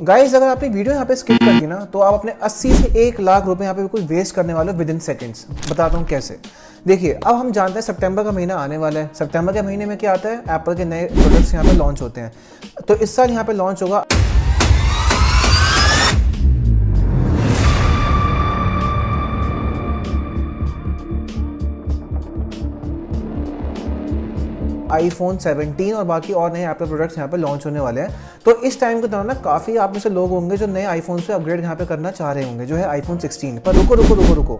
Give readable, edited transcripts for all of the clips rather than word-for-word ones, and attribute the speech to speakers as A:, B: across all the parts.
A: Guys अगर आपने video यहाँ पे स्किप कर दी ना तो आप अपने 80 से 1 लाख रुपए यहाँ पे बिल्कुल वेस्ट करने वाले हो विद इन सेकेंड्स। बताता हूँ कैसे। देखिए अब हम जानते हैं सितंबर का महीना आने वाला है। सितंबर के महीने में क्या आता है, एप्पल के नए प्रोडक्ट्स यहाँ पे लॉन्च होते हैं। तो इस साल यहाँ पे लॉन्च होगा iPhone 17 और बाकी और नए एप्पल प्रोडक्ट्स यहाँ पे लॉन्च होने वाले हैं। तो इस टाइम के दौरान ना काफ़ी आप में से लोग होंगे जो नए आईफोन पे अपग्रेड यहाँ पे करना चाह रहे होंगे, जो है iPhone 16। पर रुको,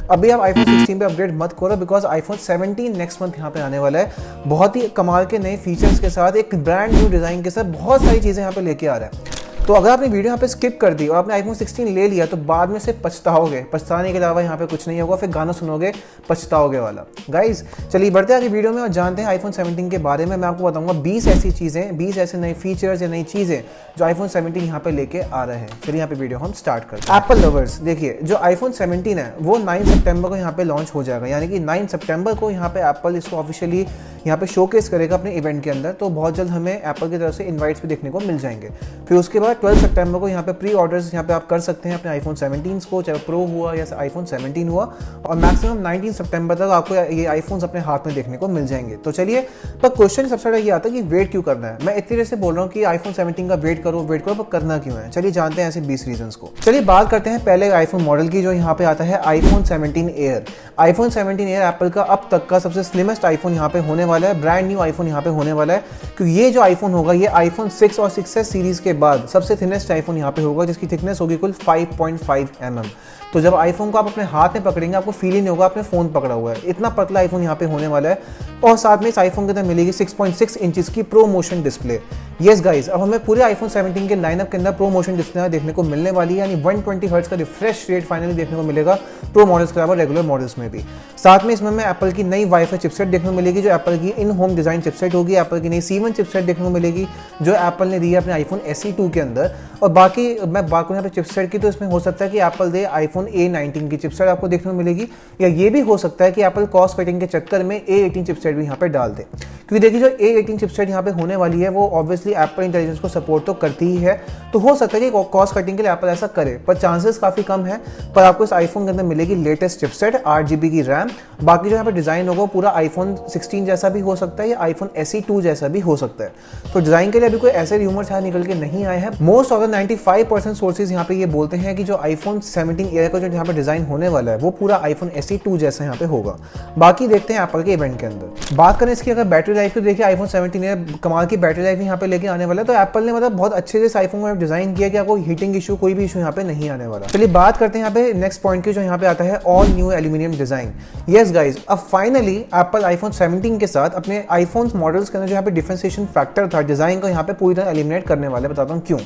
A: अभी आप iPhone 16 पे अपग्रेड मत करो, बिकॉज iPhone 17 नेक्स्ट मंथ यहाँ पे आने वाला है। बहुत ही कमाल के नए फीचर्स के साथ, एक ब्रांड न्यू डिज़ाइन के साथ बहुत सारी चीज़ें यहाँ पे लेके आ रहा है। तो अगर आपने वीडियो यहाँ पे स्किप कर दी और आपने iPhone 16 ले लिया तो बाद में से पछताओगे। पछताने के अलावा यहाँ पे कुछ नहीं होगा, फिर गाना सुनोगे पछताओगे वाला। गाइज चलिए बढ़ते हैं आगे वीडियो में और जानते हैं iPhone 17 के बारे में। मैं आपको बताऊंगा 20 ऐसी चीज़ें, 20 ऐसे नए फीचर्स या नई चीज़ें जो iPhone 17 यहाँ पे लेके आ रहे हैं। चलिए यहाँ पे वीडियो हम स्टार्ट करते हैं। एप्पल लवर्स देखिए, जो iPhone 17 है वो 9 सितंबर को यहाँ पे लॉन्च हो जाएगा, यानी कि 9 सितंबर को यहाँ पे एप्पल इसको ऑफिशियली यहाँ पे शोकेस करेगा अपने इवेंट के अंदर। तो बहुत जल्द हमें एप्पल की तरफ से इनवाइट्स भी देखने को मिल जाएंगे। फिर उसके बाद 12 सितंबर को यहाँ पे प्री ऑर्डर्स यहाँ पे आप कर सकते हैं अपने iPhone 17 को, चाहे प्रो हुआ या iPhone 17 हुआ, और मैक्सिमम 19 सितंबर तक आपको ये आईफोन्स अपने हाथ में देखने को मिल जाएंगे। तो चलिए, पर क्वेश्चन सबसे बड़ा ये आता है कि वेट क्यों करना है। मैं इतनी देर से बोल रहा हूँ कि iPhone 17 का वेट करो, पर करना क्यों है। चलिए जानते हैं ऐसे 20 रीजंस को। चलिए बात करते हैं पहले आईफोन मॉडल की, जो यहाँ पे आता है iPhone 17 air. iPhone 17 air Apple का अब तक का सबसे स्लिमेस्ट आईफोन यहाँ पे होने वाला है, ब्रांड न्यू आईफोन यहाँ पे होने वाला है। क्योंकि ये जो आईफोन होगा ये iPhone 6 और 6s सीरीज के बाद सबसे थिनेस्ट आईफोन यहाँ पे होगा, जिसकी थिकनेस होगी कुल 5.5 mm। तो जब आईफोन को आप अपने हाथ में पकड़ेंगे आपको फील ही नहीं होगा आपने फोन पकड़ा हुआ है, इतना पतला आईफोन यहाँ पे होने वाला है। और साथ में इस आईफोन के अंदर मिलेगी 6.6 इंचेस की pro motion display. Yes guys, अब हमें पूरे iPhone 17 के लाइनअप के अंदर प्रो मोशन डिस्प्ले देखने को मिलने वाली है, यानी 120 हर्ट्ज का रिफ्रेश रेट फाइनली देखने को मिलेगा प्रो मॉडल्स के अलावा रेगुलर मॉडल्स में भी। साथ में इसमें हमें एप्पल की नई वाईफाई चिपसेट देखने को मिलेगी, जो एप्पल की इन होम डिजाइन चिपसेट होगी। एप्पल की नई C1 चिपसेट देखने को मिलेगी, जो एप्पल ने दी है अपने iPhone SE 2 के अंदर। और बाकी मैं बात करूँ यहाँ पे चिपसेट की, तो इसमें हो सकता है कि एप्पल दे iPhone A19 की चिपसेट आपको देखने को मिलेगी, या ये भी हो सकता है कि एप्पल कॉस्ट कटिंग के चक्कर में A18 चिपसेट भी यहाँ पे डाल दे। क्योंकि देखिए जो A18 चिपसेट यहाँ पे होने वाली है वो ऑब्वियसली एप्पल इंटेलिजेंस को सपोर्ट तो करती ही है, तो हो सकता है कि कॉस्ट कटिंग के लिए एप्पल ऐसा करे, पर चांसेस काफी कम है। पर आपको इस आईफोन के अंदर मिलेगी लेटेस्ट चिपसेट, 8GB की रैम। बाकी जो यहाँ पे डिजाइन होगा पूरा iPhone 16 जैसा भी हो सकता है, या iPhone SE 2 जैसा भी हो सकता है। तो डिजाइन के लिए अभी कोई ऐसे रूमर्स यहाँ निकल के नहीं आए हैं। मोस्ट ऑफ द 95% सोर्सेज यहाँ पे ये बोलते हैं कि जो iPhone 17 एयर का जो यहाँ पे डिजाइन होने वाला है वो पूरा iPhone SE 2 जैसा यहाँ पे होगा। बाकी देखते हैं एप्पल के इवेंट के अंदर। बात करें इसकी अगर बैटरी लाइफ तो देखिए iPhone 17 एयर कमाल की बैटरी लाइफ यहाँ पे लेके आने वाला है। तो एप्पल ने मतलब बहुत अच्छे से इस आईफोन को डिजाइन किया कि आपको हीटिंग इशू, कोई भी इशू यहाँ पे नहीं आने वाला। चलिए बात करते हैं यहाँ पे नेक्स्ट पॉइंट की, जो यहाँ पे आता है all new aluminium design. Yes guys, अब फाइनली एप्पल iPhone 17 के साथ अपने आईफोन मॉडल्स के अंदर जो यहाँ पे डिफरेंशिएशन फैक्टर था डिजाइन का, यहाँ पे पूरी तरह एलिमिनेट करने वाले। बताता हूँ क्यों।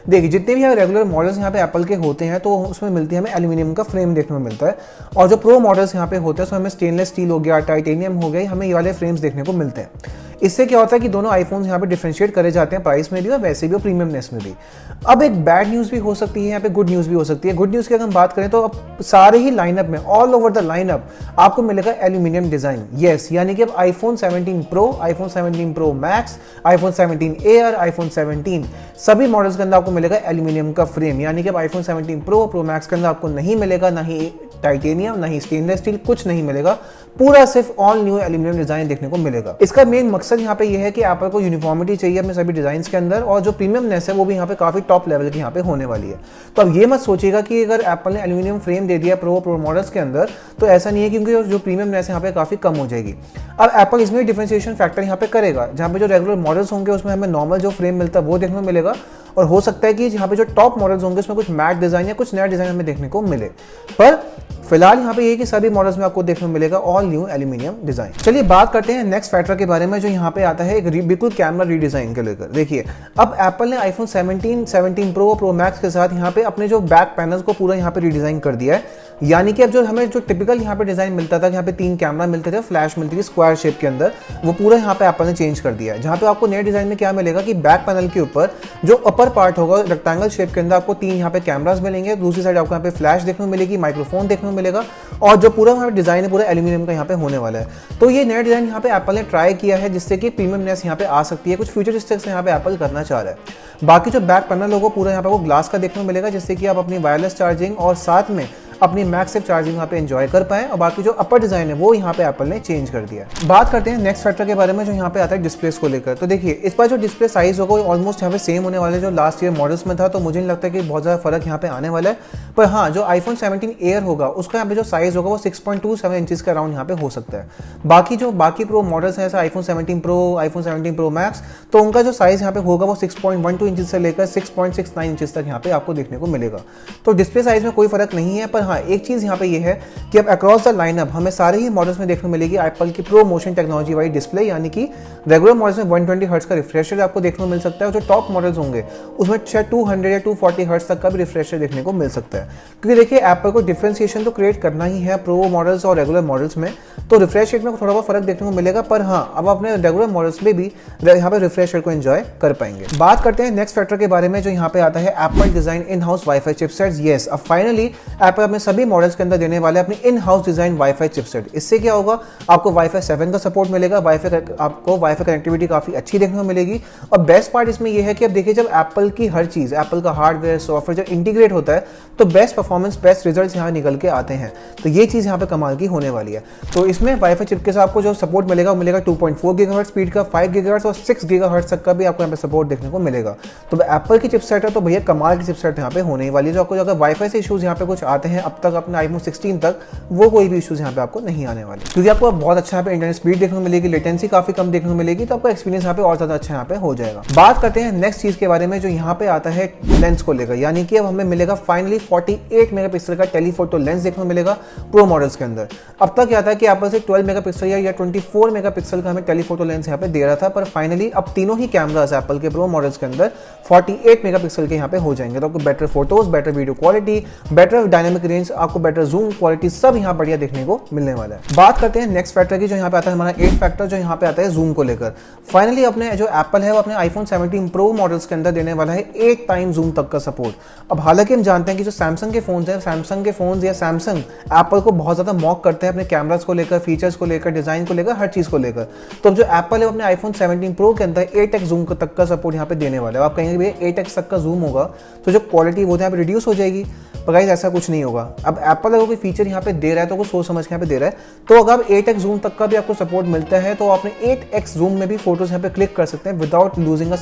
A: देखिए जितने भी रेगुलर मॉडल्स यहाँ पे एप्पल के होते हैं तो उसमें मिलती है हमें एल्यूमिनियम का फ्रेम देखने को मिलता है, और जो प्रो मॉडल्स यहाँ पे होते हैं उसमें हमें स्टेनलेस स्टील हो गया, टाइटेनियम हो गया, हमें ये वाले फ्रेम्स देखने को मिलते हैं। इससे क्या होता है कि दोनों आईफोन यहाँ पे डिफरेंशिएट करे जाते हैं प्राइस में भी और वैसे भी और प्रीमियमनेस में भी। अब एक बैड न्यूज़ भी हो सकती है यहाँ पे, गुड न्यूज़ भी हो सकती है। गुड न्यूज़ की अगर हम बात करें तो अब सारे ही लाइनअप में, ऑल ओवर द लाइनअप आपको मिलेगा एल्यूमिनियम डिजाइन। यस, यानी कि अब iPhone 17 Pro, iPhone 17 Pro Max, iPhone 17 Air, iPhone 17 सभी मॉडल्स के अंदर आपको मिलेगा एल्यूमिनियम का फ्रेम। यानी कि अब iPhone 17 Pro, Pro Max के अंदर आपको नहीं मिलेगा ना ही टाइटेनियम, ना ही स्टेनलेस स्टील, कुछ नहीं मिलेगा। पूरा सिर्फ ऑल न्यू एल्यूमिनियम डिजाइन देखने को मिलेगा। इसका मेन मकसद यहाँ पे ये है कि एप्पल को यूनिफॉर्मिटी चाहिए अपने सभी डिजाइन के अंदर, और जो प्रीमियमनेस है वो भी यहाँ पे काफी टॉप लेवल की यहाँ पे होने वाली है। तो अब ये मत सोचिएगा कि अगर एप्पल ने एल्यूमिनियम फ्रेम दे दिया प्रो मॉडल्स के अंदर तो ऐसा नहीं है, क्योंकि जो प्रीमियमनेस यहाँ पे काफी कम हो जाएगी। अब एप्पल इसमें डिफरेंशिएशन फैक्टर यहाँ पे करेगा, जहाँ पे जो रेगुलर मॉडल्स होंगे उसमें हमें नॉर्मल जो फ्रेम मिलता है वो देखने को मिलेगा, और हो सकता है कि यहाँ पे जो टॉप मॉडल्स होंगे उसमें कुछ मैट डिजाइन या कुछ नया डिजाइन हमें देखने को मिले। पर फिलहाल यहाँ पे ये कि सभी मॉडल्स में आपको देखने को मिलेगा ऑल न्यू एल्यूमिनियम डिजाइन। चलिए बात करते हैं नेक्स्ट फैक्टर के बारे में, जो यहाँ पे आता है एक बिल्कुल कैमरा रीडिजाइन के लेकर। देखिए अब एप्पल ने iPhone 17 Pro, Pro Max के साथ यहाँ पे अपने जो बैक पैनल्स को पूरा यहाँ पे रीडिजाइन कर दिया है। यानी कि अब जो हमें जो टिपिकल यहाँ पे डिजाइन मिलता था, यहाँ पे 3 कैमरा मिलते थे, फ्लैश मिलती थी स्क्वायर शेप के अंदर, वो पूरा यहाँ पे एप्पल ने चेंज कर दिया है। जहाँ पे आपको नए डिजाइन में क्या मिलेगा कि बैक पैनल के ऊपर जो अपर पार्ट होगा रेक्टेंगल शेप के अंदर आपको 3 यहाँ पे कैमरास मिलेंगे, दूसरी साइड आपको यहाँ पे फ्लैश देखने को मिलेगी, माइक्रोफोन देखने को मिलेगा, और जो पूरा यहाँ पे डिजाइन है पूरा एल्यूमिनियम का यहाँ पे होने वाला है। तो ये नया डिजाइन यहाँ पे एप्पल ने ट्राई किया है, जिससे कि प्रीमियमनेस यहाँ पे आ सकती है, कुछ फ्यूचरिस्टिक्स यहाँ पे एप्पल करना चाह रहा है। बाकी जो बैक पैनल होगा पूरा यहाँ पे आपको ग्लास का देखने को मिलेगा, जिससे कि आप अपनी वायरलेस चार्जिंग और साथ में अपनी मैक्सिव चार्जिंग यहाँ पे एंजॉय कर पाएं। और बाकी जो अपर डिजाइन है वो यहाँ पे एप्पल ने चेंज कर दिया है। बात करते हैं नेक्स्ट फैक्टर के बारे में जो यहाँ पे आता है डिस्प्लेस को लेकर। तो देखिए इस बार जो डिस्प्ले साइज होगा ऑलमोस्ट यहाँ पे सेम होने वाला है जो लास्ट ईयर मॉडल्स में था, तो मुझे नहीं लगता कि बहुत ज़्यादा फर्क यहाँ पे आने वाला है। पर हाँ, जो आईफोन 17 एयर होगा उसका यहाँ पे जो साइज होगा वो 6.27 इंचेस के अराउंड यहाँ पे हो सकता है। बाकी प्रो मॉडल्स हैं जैसे iPhone 17 pro, iPhone 17 pro max, तो उनका जो साइज यहाँ पे होगा वो 6.12 इंचेस से लेकर 6.69 इंचेस तक यहाँ पे आपको देखने को मिलेगा। तो डिस्प्ले साइज में कोई फर्क नहीं है। पर हाँ, एक चीज़ यहाँ पे ये है कि अब अक्रॉस द लाइनअप हमें सारे ही मॉडल्स में देखने को मिलेगी एप्पल की प्रो मोशन टेक्नोलॉजी वाली डिस्प्ले, यानी कि रेगुलर मॉडल्स में 120 हर्ट्ज का रिफ्रेश रेट आपको देखने को मिल सकता है, और जो टॉप मॉडल्स होंगे उसमें 200 या 240 हर्ट्ज तक का भी रिफ्रेश रेट देखने को मिल सकता है। क्योंकि देखिए एप्पल को डिफरेंशिएशन तो क्रिएट करना ही है प्रो मॉडल्स और रेगुलर मॉडल्स में, तो रिफ्रेश रेट में थोड़ा बहुत फर्क देखने को मिलेगा। पर हाँ, अब अपने रेगुलर मॉडल्स में भी यहाँ पे रिफ्रेश रेट को एंजॉय कर पाएंगे। बात करते हैं नेक्स्ट फैक्टर के बारे में जो यहाँ पे आता है Apple design in house wifi chipsets. Yes, अब फाइनली एप्पल अपने सभी मॉडल्स के अंदर देने वाले अपनी in house design wifi chipset. इससे क्या होगा, आपको वाईफाई 7 का सपोर्ट मिलेगा, आपको वाईफाई कनेक्टिविटी काफी अच्छी देखने को मिलेगी। और बेस्ट पार्ट इसमें यह है कि अब देखिए जब एप्पल की हर चीज, एप्पल का हार्डवेयर सॉफ्टवेयर जब इंटीग्रेट होता है तो बेस्ट परफॉर्मेंस, बेस्ट रिजल्ट्स यहाँ निकल के आते हैं। तो ये चीज यहाँ पे कमाल की होने वाली है। तो इसमें वाईफाई चिप के साथ आपको जो सपोर्ट मिलेगा वो मिलेगा 2.4 गीगाहर्ट्ज स्पीड का, 5 गीगाहर्ट्ज और 6 गीगाहर्ट्ज तक का भी आपको यहाँ पे सपोर्ट देखने को मिलेगा। तो एप्पल की चिपसेट है तो भैया कमाल की चिपसेट यहाँ पे होने वाली है। जो आपको अगर वाईफाई से इशूज यहाँ पे कुछ आते हैं अब तक अपने आईफोन 16 तक, वो कोई भी इशूज यहाँ पे आपको नहीं आने वाले, क्योंकि आपको बहुत अच्छा यहाँ पे इंटरनेट स्पीड देखने को मिलेगी, लेटेंसी काफी कम देखने को मिलेगी, तो आपका एक्सपीरियंस यहाँ पे और ज्यादा अच्छा यहाँ पे हो जाएगा। बात करते हैं नेक्स्ट चीज के बारे में जो यहाँ पे आता है लेंस को लेकर, यानी कि अब हमें मिलेगा फाइनली 48 मेगापिक्सल का टेलीफोटो लेंस देखने को मिलेगा प्रो मॉडल्स के अंदर। अब तक क्या था कि एप्पल से 12 मेगापिक्सल या 24 मेगापिक्सल का हमें टेलीफोटो लेंस यहाँ पे दे रहा था, पर फाइनली अब तीनों ही कैमरास एप्पल के प्रो मॉडल्स के अंदर 48 मेगापिक्सल के यहाँ पे हो जाएंगे। तो आपको better photos, better video quality, better dynamic range, आपको बेटर जूम क्वालिटी सब यहाँ बढ़िया देखने को मिलने वाला है। बात करते हैं नेक्स्ट फैक्टर की जो यहाँ पे आता है हमारा 8 फैक्टर जो यहाँ पे आता है जूम को लेकर। फाइनली अपने जो एप्पल है वो अपने आईफोन 17 प्रो मॉडल्स के अंदर देने वाला है 8 टाइम जूम तक का सपोर्ट। अब हालांकि हम जानते हैं कि जो सैमसंग के फोन है, सैमसंग के फोन या सैमसंग एप्पल को बहुत ज्यादा मॉक करते हैं अपने कैमरास को लेकर, फीचर्स को लेकर, डिजाइन को लेकर, हर चीज को लेकर। तो अब जो एप्पल है अपने आईफोन 17 प्रो के अंदर 8x जूम तक का सपोर्ट यहाँ पे देने वाला है। आप कहेंगे भैया 8x तक का जूम होगा तो जो क्वालिटी वो यहाँ पे रिड्यूस हो जाएगी, पर गाइस ऐसा कुछ नहीं होगा। अब एप्पल अगर कोई फीचर यहाँ पे दे रहा है तो वो सोच समझ के यहाँ पे दे रहा है, तो अगर 8x जूम तक का भी आपको सपोर्ट मिलता है तो आपने 8x जूम में भी फोटोज यहाँ पे क्लिक कर सकते हैं without losing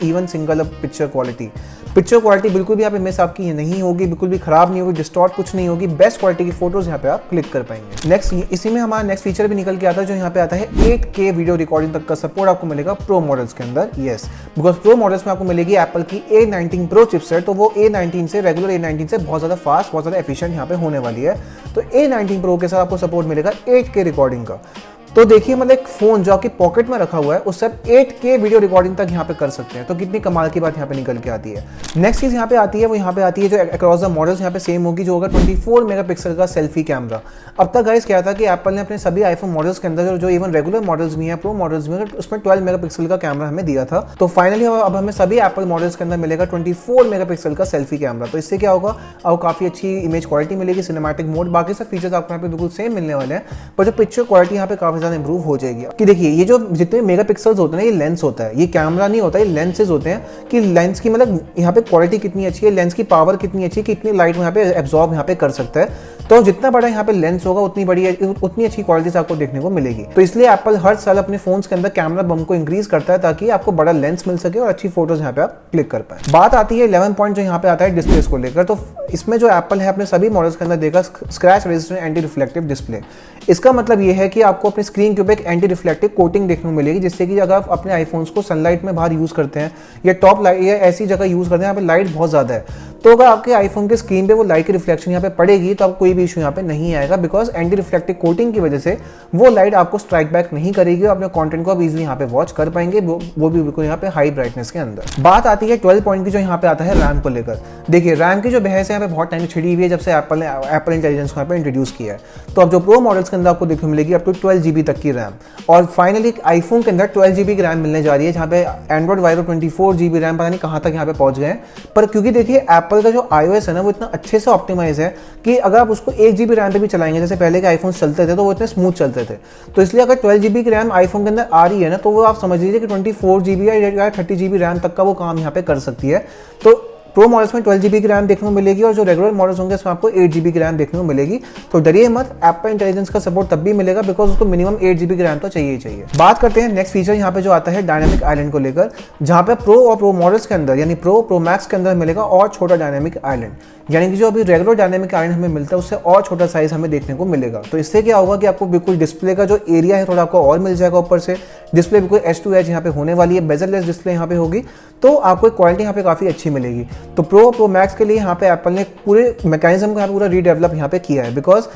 A: even single picture quality. Picture quality बिल्कुल भी यहाँ पे मिस आपकी नहीं होगी, बिल्कुल भी खराब नहीं होगी, डिस्टॉर्ट कुछ नहीं होगी, बेस्ट क्वालिटी की फोटोज यहाँ पे आप क्लिक कर पाएंगे। नेक्स्ट इसी में हमारा नेक्स्ट फीचर भी निकल के आता है जो यहाँ पे आता है 8K वीडियो रिकॉर्डिंग तक का सपोर्ट आपको मिलेगा प्रो मॉडल्स के अंदर। यस, बिकॉज प्रो मॉडल्स में आपको मिलेगी एप्पल की A19 प्रो चिपसेट, तो वो A19 से, रेगुलर A19 से बहुत ज्यादा फास्ट, बहुत ज्यादा एफिशिएंट यहाँ पे होने वाली है। तो A19 प्रो के साथ आपको सपोर्ट मिलेगा 8K रिकॉर्डिंग का। तो देखिए मतलब एक फोन जो आपकी पॉकेट में रखा हुआ है उससे आप 8K वीडियो रिकॉर्डिंग तक यहाँ पे कर सकते हैं। तो कितनी कमाल की बात यहाँ पे निकल के आती है। नेक्स्ट चीज यहाँ पे आती है वो यहाँ पे आती है जो अक्रॉस द मॉडल्स यहाँ पे सेम होगी, जो होगा 24 मेगापिक्सल का सेल्फी कैमरा। अब तक गाइस क्या था कि एप्पल ने अपने सभी आईफोन मॉडल्स के अंदर जो इवन रेगुलर मॉडल्स भी हैं, प्रो मॉडल्स में, उसमें 12 मेगापिक्सल का कैमरा हमें दिया था। तो फाइनली अब हमें सभी एप्पल मॉडल्स के अंदर मिलेगा 24 मेगापिक्सल का सेल्फी कैमरा। तो इससे क्या होगा, आपको काफी अच्छी इमेज क्वालिटी मिलेगी, सिनेमैटिक मोड, बाकी सब फीचर्स आपको यहाँ पे बिल्कुल सेम मिलने वाले हैं, पर जो पिक्चर क्वालिटी यहाँ पे काफी ज्यादा इंप्रूव हो जाएगी। कि देखिए ये जो जितने मेगापिक्सल्स होते हैं ये लेंस होता है, ये कैमरा नहीं होता, ये लेंसेज होते हैं कि लेंस की मतलब यहाँ पे क्वालिटी कितनी अच्छी है, लेंस की पावर कितनी अच्छी है, कितनी लाइट यहाँ पे एब्जॉर्ब यहाँ पे कर सकता है। तो जितना बड़ा यहाँ पे लेंस होगा उतनी अच्छी क्वालिटीज आपको देखने को मिलेगी। तो इसलिए एप्पल हर साल अपने फोन्स के अंदर कैमरा बम को इंक्रीज करता है ताकि आपको बड़ा लेंस मिल सके और अच्छी फोटोज यहाँ पे आप क्लिक कर पाए। बात आती है 11 पॉइंट जो यहाँ पे आता है डिस्प्लेस को लेकर। तो इसमें जो एप्पल है अपने सभी मॉडल्स के अंदर देगा scratch resistant anti reflective display. इसका मतलब ये है कि आपको अपने स्क्रीन के ऊपर एक एंटी रिफ्लेक्टिव कोटिंग देखने को मिलेगी, जिससे कि अगर आप अपने आईफोन्स को सनलाइट में बाहर यूज करते हैं या टॉप लाइट या ऐसी जगह यूज करते हैं यहाँ पे लाइट बहुत ज्यादा है, तो अगर आपके आईफोन के स्क्रीन पे वो लाइट की रिफ्लेक्शन यहाँ पे पड़ेगी तो आपको कोई भी इशू यहाँ पे नहीं आएगा, बिकॉज एंटी रिफ्लेक्टिव कोटिंग की वजह से वो लाइट आपको स्ट्राइक बैक नहीं करेगी और अपने कंटेंट को आप इजीली यहाँ पे वॉच कर पाएंगे, वो भी बिल्कुल यहाँ पे हाई ब्राइटनेस के अंदर। बात आती है 12 पॉइंट की जो यहाँ पे आता है रैम को लेकर। देखिए रैम की जो बहस है यहाँ पे बहुत टाइम छिड़ी हुई है जब से एप्पल ने एप्पल इंटेलिजेंस को यहाँ पे इंट्रोड्यूस किया है। तो अब जो प्रो मॉडल्स के अंदर आपको देखने को मिलेगी अप टू 12 GB तक की रैम, और फाइनली आईफोन के अंदर 12 GB की रैम मिलने जा रही है, जहाँ पे एंड्रॉइड वाइरो 24 GB रैम पता नहीं कहाँ तक यहाँ पे पहुँच गए हैं। पर क्योंकि देखिए एप्पल का जो iOS है ना वो इतना अच्छे से ऑप्टिमाइज है कि अगर आप उसको 1 GB रैम पे भी चलाएंगे, जैसे पहले के आईफोन चलते थे तो वो इतने स्मूथ चलते थे, तो इसलिए अगर 12 GB की रैम आईफोन के अंदर आ रही है ना तो वो आप समझ लीजिए कि 24 GB या 30 GB रैम तक का वो काम यहाँ पे कर सकती है। तो प्रो मॉडल्स में 12 GB की रैम देखने को मिलेगी और जो रेगुलर मॉडल्स होंगे उसमें आपको 8 GB की रैम देखने को मिलेगी। तो डरिए मत, एप्पल इंटेलिजेंस का सपोर्ट तब भी मिलेगा बिकॉज उसको मिनिमम 8 GB की रैम तो चाहिए ही चाहिए। बात करते हैं नेक्स्ट फीचर यहाँ पे जो आता है डायनामिक आइलैंड को लेकर, जहाँ पे प्रो और प्रो मॉडल्स के अंदर यानी प्रो मैक्स के अंदर मिलेगा और छोटा डायनामिक आइलैंड, यानी कि जो अभी रेगुलर डायनामिक आइलैंड हमें मिलता है उससे और छोटा साइज हमें देखने को मिलेगा। तो इससे क्या होगा कि आपको बिल्कुल डिस्प्ले का जो एरिया है थोड़ा आपको और मिल जाएगा, ऊपर से डिस्प्ले बिल्कुल एज टू एज यहाँ पे होने वाली है, बेजरलेस डिस्प्ले यहाँ पे होगी, तो आपको क्वालिटी यहाँ पे काफ़ी अच्छी मिलेगी। तो प्रो मैक्स के लिए यहाँ पे एप्पल ने पूरे मैकेनिज्म को यहाँ पे पूरा रीडेवलप यहाँ पे किया है, बिकॉज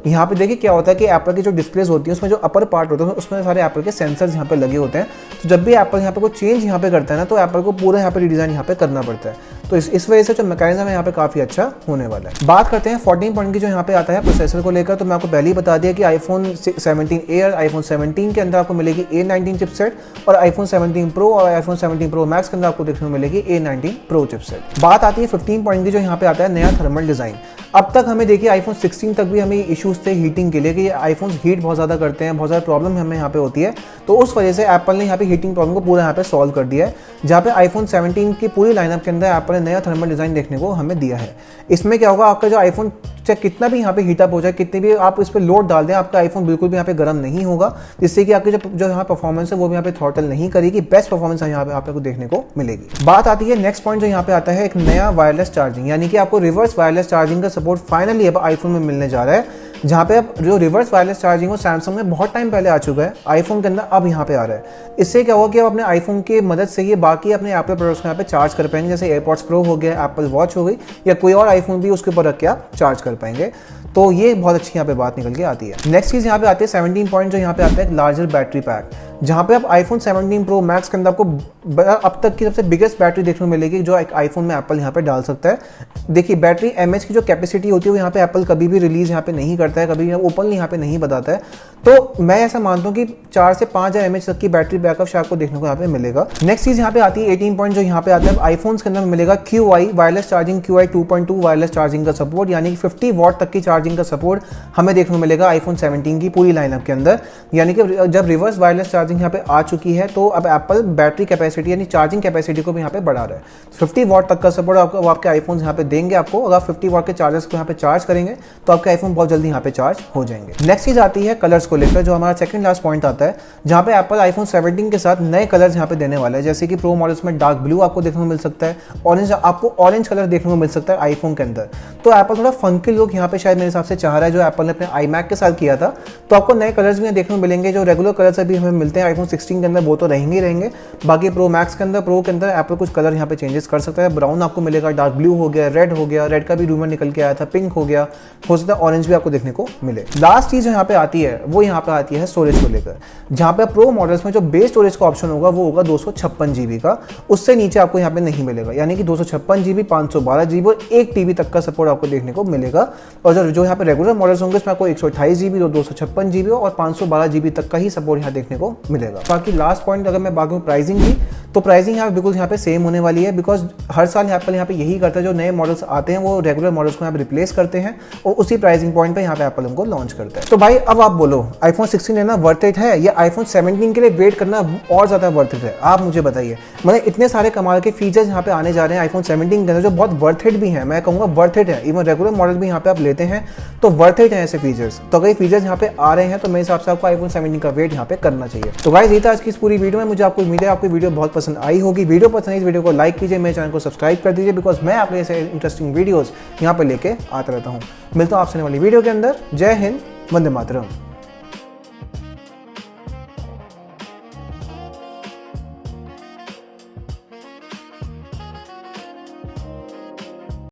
A: यहाँ पे देखिए क्या होता है कि एप्पल की जो डिस्प्लेस होती है उसमें जो अपर पार्ट होता है उसमें सारे एप्पल के सेंसर्स यहाँ पे लगे होते हैं। तो जब भी एप्पल यहाँ पे कोई चेंज यहाँ पे करता है ना तो एप्पल को पूरा यहाँ पे रिडिज़ाइन यहाँ पे करना पड़ता है। तो इस वजह से जो मैकेनिज्म है यहाँ पे काफ़ी अच्छा होने वाला है। बात करते हैं 14 पॉइंट की जो यहाँ पे आता है प्रोसेसर को लेकर, तो मैं आपको पहले ही बता दिया कि आईफोन 17 एयर, आईफोन 17 के अंदर आपको मिलेगी A19 चिपसेट, और आईफोन 17 प्रो और आईफोन 17 प्रो मैक्स के अंदर आपको देखने को मिलेगी A19 प्रो चिपसेट। बात आती है 15 पॉइंट की जो यहाँ पे आता है नया थर्मल डिज़ाइन। अब तक हमें देखिए आईफोन 16 तक भी हमें इश्यूज थे हीटिंग के लिए कि आईफोन हीट बहुत ज़्यादा करते हैं, बहुत ज़्यादा प्रॉब्लम हमें यहाँ पे होती है। तो उस वजह से एप्पल ने यहाँ पे हीटिंग प्रॉब्लम को पूरा यहाँ पे सॉल्व कर दिया है, जहाँ पे आईफोन 17 की पूरी लाइनअप के अंदर एप्पल ने नया थर्मल डिज़ाइन देखने को हमें दिया है। इसमें क्या होगा, आपका जो आईफोन चाहे कितना भी यहाँ पे हीटअप हो जाए, कितनी भी आप इस पर लोड डाल दें, आपका आईफोन बिल्कुल भी यहाँ पे गर्म नहीं होगा, जिससे कि आपकी जो यहाँ परफॉर्मेंस है वो भी यहाँ पे थ्रॉटल नहीं करेगी, बेस्ट परफॉर्मेंस यहाँ पे आपको देखने को मिलेगी। बात आती है नेक्स्ट पॉइंट जो यहाँ पे आता है एक नया वायरलेस चार्जिंग, यानी कि आपको रिवर्स वायरलेस चार्जिंग का सपोर्ट फाइनली अब आईफोन में मिलने जा रहा है, जहाँ पे अब जो रिवर्स वायरलेस चार्जिंग वो सैमसंग में बहुत टाइम पहले आ चुका है, आईफोन के अंदर अब यहाँ पे आ रहा है। इससे क्या होगा कि आप अपने आईफोन की मदद से ये बाकी अपने एप्पल प्रोडक्ट्स को यहाँ पे चार्ज कर पाएंगे, जैसे एयरपॉड्स प्रो हो गया, एप्पल वॉच हो गई, या कोई और आईफोन भी उसके ऊपर रख के आप चार्ज कर पाएंगे। तो ये बहुत अच्छी यहाँ पे बात निकल के आती है। नेक्स्ट चीज़ यहाँ पे आती है 17 पॉइंट जो यहाँ पे आता है लार्जर बैटरी पैक, जहाँ पे आप आईफोन 17 प्रो मैक्स के अंदर आपको अब तक की सबसे बिगेस्ट बैटरी देखने को मिलेगी जो एक आईफोन में एप्पल यहाँ पे डाल सकता है। देखिए बैटरी mAh की जो कैपेसिटी होती है वो यहाँ पे एप्पल कभी भी रिलीज यहाँ पे नहीं करता है, कभी ओपनली यहाँ पे नहीं बताता है। तो मैं ऐसा मानता हूँ कि 4 से 5000 mAh तक की बैटरी बैकअप शायद आपको देखने को यहाँ पे मिलेगा। नेक्स्ट चीज़ यहाँ पे आती है 18 पॉइंट जो यहाँ पे आता है आईफोन के अंदर मिलेगा QI wireless charging, QI 2.2 wireless charging का सपोर्ट, यानी कि 50 वॉट तक की चार्जिंग का सपोर्ट हमें देखने को मिलेगा आईफोन 17 की पूरी लाइनअप के अंदर। यानी कि जब रिवर्स वायरलेस चार्जिंग यहाँ पे आ चुकी है तो अब एप्पल बैटरी कैपेसिटी यानी चार्जिंग कैपेसिटी को भी यहाँ पे बढ़ा रहा है। 50 वॉट तक का सपोर्ट आपको आपके आईफोन यहाँ पे देंगे आपको। अगर 50 वॉट के चार्जर्स को यहाँ पे चार्ज करेंगे तो आपके आईफोन बहुत जल्दी यहाँ पे चार्ज हो जाएंगे। नेक्स्ट चीज आती है कलर्स को लेकर, जो हमारा सेकंड लास्ट पॉइंट आता है, जहाँ पे एप्पल आईफोन 17 के साथ नए कलर्स यहाँ पे देने वाला है। जैसे कि प्रो मॉडल्स में डार्क ब्लू आपको देखने को मिल सकता है, ऑरेंज आपको ऑरेंज कलर देखने को मिल सकता है आईफोन के अंदर। तो एप्पल थोड़ा फंकी लुक यहाँ पे शायद मेरे हिसाब से चाह रहा है, जो एप्पल ने अपने iMac के साथ किया था। तो आपको नए कलर्स भी देखने को मिलेंगे, जो रेगुलर कलर्स अभी हमें मिलते हैं आईफोन 16 के अंदर वो तो रहेंगे ही रहेंगे। बाकी प्रो मैक्स के अंदर, प्रो के अंदर एप्पल कुछ कलर यहाँ पे चेंजेस कर सकता है। ब्राउन आपको मिलेगा, डार्क ब्लू हो गया, रेड हो गया, रेड का भी रूमर निकल के आया था, पिंक हो गया, हो सकता है ऑरेंज भी आपको देखने को मिले। लास्ट चीज यहाँ पे आती है वो यहाँ पे आती है स्टोरेज को लेकर, जहाँ पे प्रो मॉडल्स में जो बेस स्टोरेज का ऑप्शन होगा वो होगा 256 GB का, उससे नीचे आपको यहाँ पे नहीं मिलेगा। यानी कि 256 GB, 512 GB और 1 TB तक का सपोर्ट आपको देखने को मिलेगा। और जो यहाँ पे रेगुलर मॉडल्स होंगे उसमें आपको 128 GB, 256 GB और 512 GB तक का ही सपोर्ट यहाँ देखने को मिलेगा। बाकी लास्ट पॉइंट अगर मैं बाकी प्राइसिंग की, तो प्राइसिंग यहाँ बिल्कुल यहाँ पे सेम होने वाली है, बिकॉज हर साल एप्पल यहाँ पे यही करता है, जो नए मॉडल्स आते हैं वो रेगुलर मॉडल्स को यहाँ पे रिप्लेस करते हैं और उसी प्राइसिंग पॉइंट पे यहाँ पे एप्पल उनको लॉन्च करता है। तो भाई अब आप बोलो आईफोन 16 लेना वर्थ इट है या आईफोन 17 के लिए वेट करना और ज़्यादा वर्थ इट है? आप मुझे बताइए। मतलब इतने सारे कमाल के फीचर्स यहाँ पे आने जा रहे हैं आईफोन 17 के अंदर जो बहुत वर्थ इट भी हैं, मैं कहूँगा वर्थ इट है। इवन रेगुलर मॉडल भी यहाँ पे आप लेते हैं तो वर्थ इट है ऐसे फीचर्स। तो अगर फीचर्स यहाँ पे आ रहे हैं तो मेरे हिसाब से आपको आईफोन 17 का वेट यहाँ पे करना चाहिए। तो गाइस ये था आज की इस पूरी वीडियो में। मुझे आपको उम्मीद है आपको वीडियो बहुत पसंद आई होगी। वीडियो पसंद आई, इस वीडियो को लाइक कीजिए, मेरे चैनल को सब्सक्राइब कर दीजिए, बिकॉज मैं आपके ऐसे इंटरेस्टिंग वीडियोस यहाँ पे लेके आता रहता हूँ। मिलता हूँ आपसे वाली वीडियो के अंदर। जय हिंद, वंदे मातरम।